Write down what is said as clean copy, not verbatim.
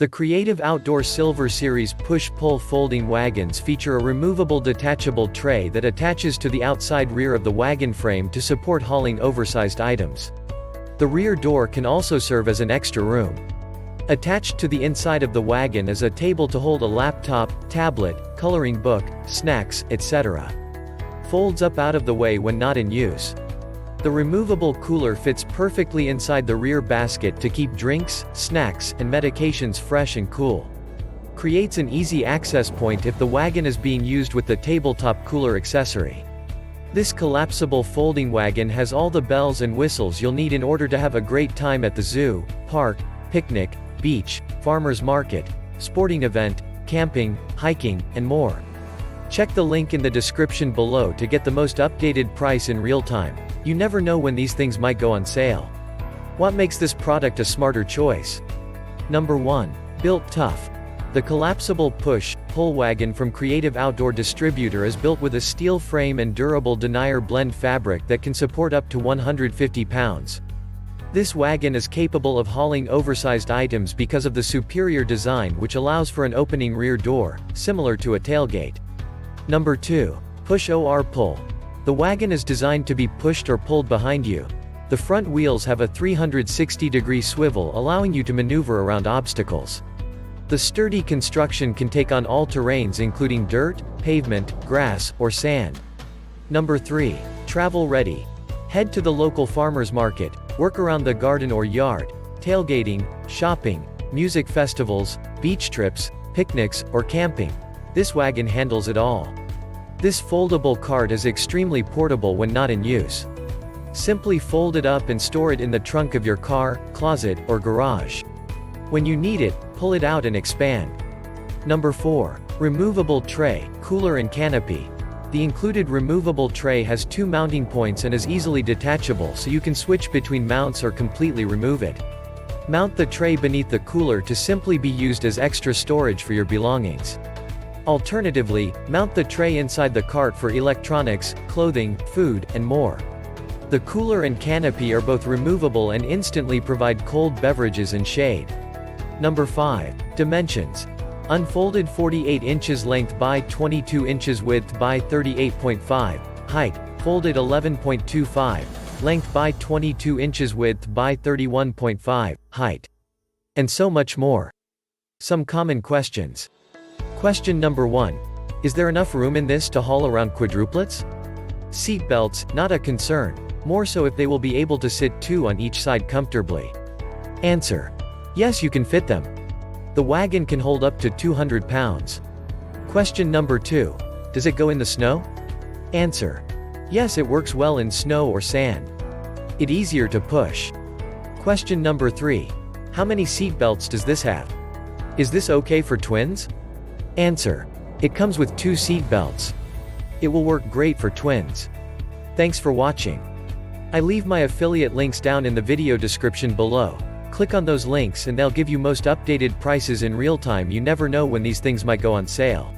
The Creative Outdoor Silver Series push-pull folding wagons feature a removable detachable tray that attaches to the outside rear of the wagon frame to support hauling oversized items. The rear door can also serve as an extra room. Attached to the inside of the wagon is a table to hold a laptop, tablet, coloring book, snacks, etc. Folds up out of the way when not in use. The removable cooler fits perfectly inside the rear basket to keep drinks, snacks, and medications fresh and cool. Creates an easy access point if the wagon is being used with the tabletop cooler accessory. This collapsible folding wagon has all the bells and whistles you'll need in order to have a great time at the zoo, park, picnic, beach, farmer's market, sporting event, camping, hiking, and more. Check the link in the description below to get the most updated price in real time. You never know when these things might go on sale. What makes this product a smarter choice? Number 1. Built tough. The collapsible push-pull wagon from Creative Outdoor Distributor is built with a steel frame and durable denier blend fabric that can support up to 150 pounds. This wagon is capable of hauling oversized items because of the superior design, which allows for an opening rear door, similar to a tailgate. Number 2. PUSHOR PULL. The wagon is designed to be pushed or pulled behind you. The front wheels have a 360-degree swivel, allowing you to maneuver around obstacles. The sturdy construction can take on all terrains including dirt, pavement, grass, or sand. Number 3. Travel ready. Head to the local farmer's market, work around the garden or yard, tailgating, shopping, music festivals, beach trips, picnics, or camping. This wagon handles it all. This foldable cart is extremely portable when not in use. Simply fold it up and store it in the trunk of your car, closet, or garage. When you need it, pull it out and expand. Number 4. Removable tray, cooler and canopy. The included removable tray has 2 mounting points and is easily detachable, so you can switch between mounts or completely remove it. Mount the tray beneath the cooler to simply be used as extra storage for your belongings. Alternatively, mount the tray inside the cart for electronics, clothing, food, and more. The cooler and canopy are both removable and instantly provide cold beverages and shade. Number 5. Dimensions. Unfolded 48 inches length by 22 inches width by 38.5, height, folded 11.25, length by 22 inches width by 31.5, height. And so much more. Some common questions. Question number 1. Is there enough room in this to haul around quadruplets? Seat belts, not a concern, more so if they will be able to sit 2 on each side comfortably. Answer. Yes, you can fit them. The wagon can hold up to 200 pounds. Question number 2. Does it go in the snow? Answer. Yes, it works well in snow or sand. It's easier to push. Question number 3. How many seat belts does this have? Is this okay for twins? Answer. It comes with 2 seat belts. It will work great for twins. Thanks for watching. I leave my affiliate links down in the video description below. Click on those links and they'll give you most updated prices in real time. You never know when these things might go on sale.